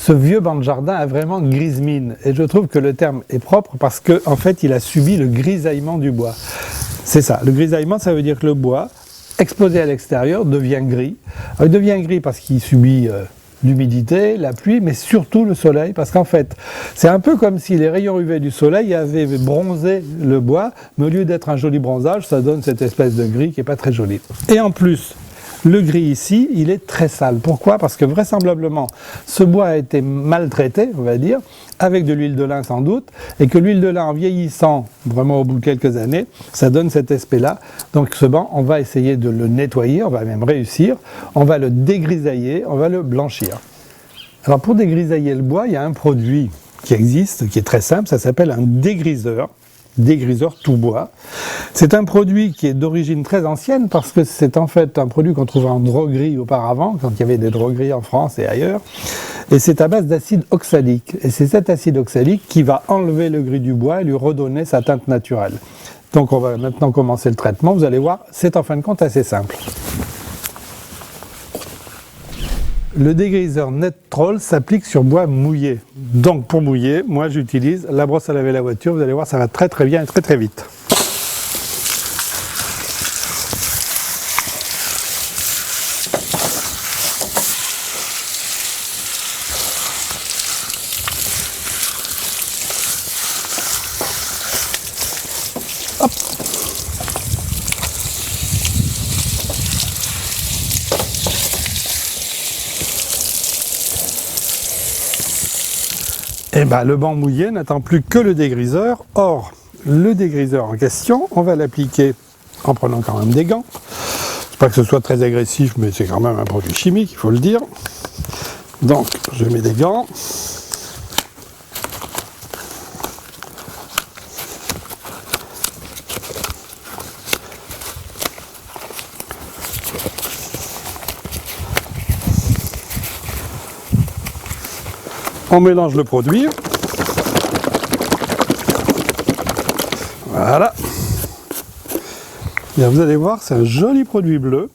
ce vieux banc de jardin a vraiment grise mine. Et je trouve que le terme est propre parce qu'en fait, il a subi le grisaillement du bois. C'est ça, le grisaillement, ça veut dire que le bois, exposé à l'extérieur, devient gris. Alors, il devient gris parce qu'il subit l'humidité, la pluie, mais surtout le soleil, parce qu'en fait, c'est un peu comme si les rayons UV du soleil avaient bronzé le bois, mais au lieu d'être un joli bronzage, ça donne cette espèce de gris qui n'est pas très joli. Et en plus, le gris ici, il est très sale. Pourquoi? Parce que vraisemblablement, ce bois a été maltraité, on va dire, avec de l'huile de lin sans doute, et que l'huile de lin en vieillissant, vraiment au bout de quelques années, ça donne cet aspect-là. Donc ce banc, on va essayer de le nettoyer, on va même réussir, on va le dégrisailler, on va le blanchir. Alors pour dégrisailler le bois, il y a un produit qui existe, qui est très simple, ça s'appelle un dégriseur tout bois. C'est un produit qui est d'origine très ancienne parce que c'est en fait un produit qu'on trouvait en droguerie auparavant, quand il y avait des drogueries en France et ailleurs. Et c'est à base d'acide oxalique. Et c'est cet acide oxalique qui va enlever le gris du bois et lui redonner sa teinte naturelle. Donc on va maintenant commencer le traitement. Vous allez voir, c'est en fin de compte assez simple. Le dégriseur Net-Trol s'applique sur bois mouillé. Donc pour mouiller, moi j'utilise la brosse à laver la voiture. Vous allez voir, ça va très très bien et très très vite. Hop. Et bien le banc mouillé n'attend plus que le dégriseur. Or, le dégriseur en question, on va l'appliquer en prenant quand même des gants. C'est pas que ce soit très agressif, mais c'est quand même un produit chimique, il faut le dire. Donc, je mets des gants. On mélange le produit. Voilà. Bien, vous allez voir, c'est un joli produit bleu.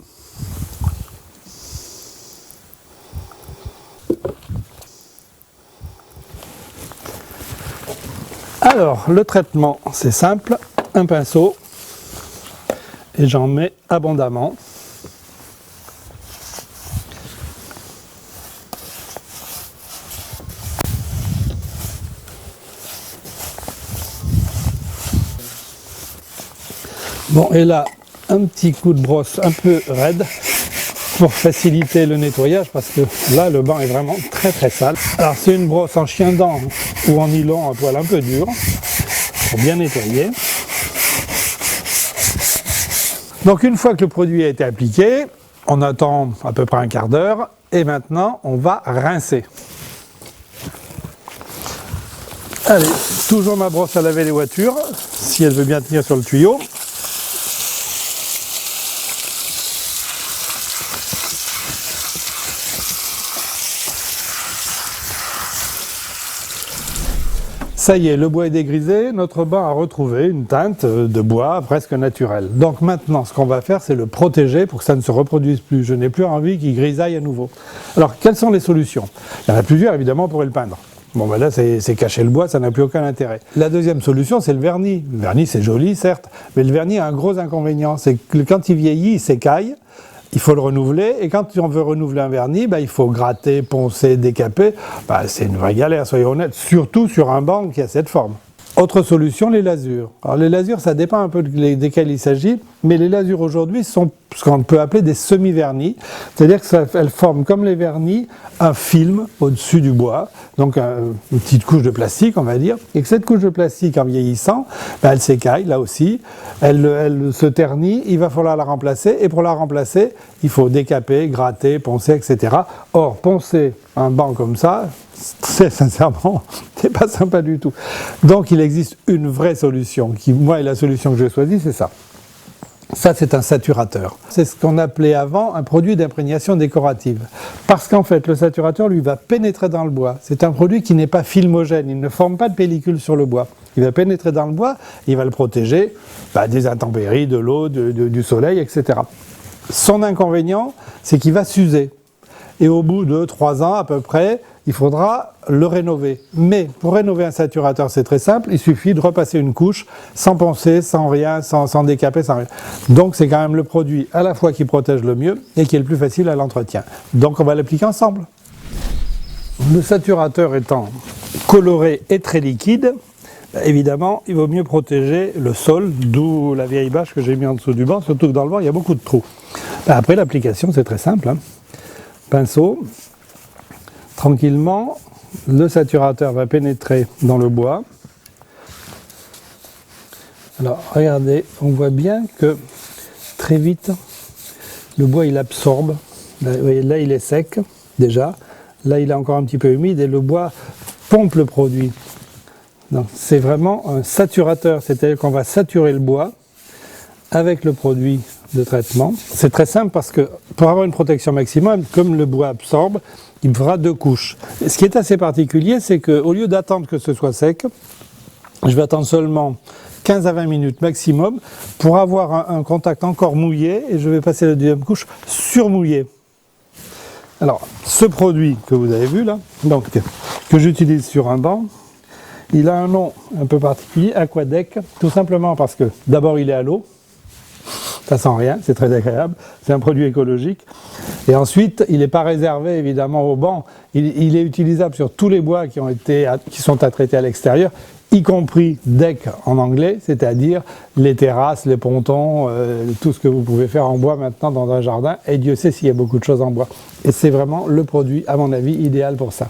Alors, le traitement, c'est simple. Un pinceau. Et j'en mets abondamment. Bon, et là, un petit coup de brosse un peu raide pour faciliter le nettoyage parce que là, le banc est vraiment très très sale. Alors, c'est une brosse en chien-dent ou en nylon à poil un peu dur pour bien nettoyer. Donc, une fois que le produit a été appliqué, on attend à peu près un quart d'heure et maintenant, on va rincer. Allez, toujours ma brosse à laver les voitures, si elle veut bien tenir sur le tuyau. Ça y est, le bois est dégrisé, notre banc a retrouvé une teinte de bois presque naturelle. Donc maintenant, ce qu'on va faire, c'est le protéger pour que ça ne se reproduise plus. Je n'ai plus envie qu'il grisaille à nouveau. Alors, quelles sont les solutions? Il y en a plusieurs, évidemment, on pourrait le peindre. Bon, ben là, c'est cacher le bois, ça n'a plus aucun intérêt. La deuxième solution, c'est le vernis. Le vernis, c'est joli, certes, mais le vernis a un gros inconvénient. C'est que quand il vieillit, il s'écaille. Il faut le renouveler, et quand on veut renouveler un vernis, il faut gratter, poncer, décaper. C'est une vraie galère, soyons honnêtes, surtout sur un banc qui a cette forme. Autre solution, les lasures. Alors les lasures, ça dépend un peu desquelles il s'agit, mais les lasures aujourd'hui sont ce qu'on peut appeler des semi-vernis, c'est-à-dire qu'elles forment comme les vernis un film au-dessus du bois, donc une petite couche de plastique, on va dire, et que cette couche de plastique, en vieillissant, elle s'écaille, là aussi, elle se ternit, il va falloir la remplacer, et pour la remplacer, il faut décaper, gratter, poncer, etc. Or, poncer un banc comme ça, c'est sincèrement, c'est pas sympa du tout. Donc il existe une vraie solution, qui, moi, la solution que j'ai choisie, c'est ça. Ça, c'est un saturateur. C'est ce qu'on appelait avant un produit d'imprégnation décorative. Parce qu'en fait, le saturateur, lui, va pénétrer dans le bois. C'est un produit qui n'est pas filmogène, il ne forme pas de pellicule sur le bois. Il va pénétrer dans le bois, il va le protéger des intempéries, de l'eau, du soleil, etc. Son inconvénient, c'est qu'il va s'user. Et au bout de 3 ans à peu près, il faudra le rénover. Mais pour rénover un saturateur, c'est très simple, il suffit de repasser une couche sans poncer, sans rien, sans décaper, sans rien. Donc c'est quand même le produit à la fois qui protège le mieux et qui est le plus facile à l'entretien. Donc on va l'appliquer ensemble. Le saturateur étant coloré et très liquide, évidemment, il vaut mieux protéger le sol, d'où la vieille bâche que j'ai mis en dessous du banc, surtout que dans le banc, il y a beaucoup de trous. Après, l'application, c'est très simple. Pinceau, tranquillement, le saturateur va pénétrer dans le bois. Alors, regardez, on voit bien que très vite, le bois, il absorbe. Là, il est sec, déjà. Là, il est encore un petit peu humide et le bois pompe le produit. C'est vraiment un saturateur, c'est-à-dire qu'on va saturer le bois avec le produit de traitement. C'est très simple parce que pour avoir une protection maximum, comme le bois absorbe, il me fera 2 couches. Et ce qui est assez particulier, c'est qu'au lieu d'attendre que ce soit sec, je vais attendre seulement 15 à 20 minutes maximum pour avoir un contact encore mouillé et je vais passer la deuxième couche surmouillée. Alors, ce produit que vous avez vu là, donc, que j'utilise sur un banc, il a un nom un peu particulier, Aquadec, tout simplement parce que d'abord il est à l'eau, ça sent rien, c'est très agréable, c'est un produit écologique, et ensuite il n'est pas réservé évidemment au banc, il est utilisable sur tous les bois qui sont à traiter à l'extérieur, y compris deck en anglais, c'est-à-dire les terrasses, les pontons, tout ce que vous pouvez faire en bois maintenant dans un jardin, et Dieu sait s'il y a beaucoup de choses en bois. Et c'est vraiment le produit, à mon avis, idéal pour ça.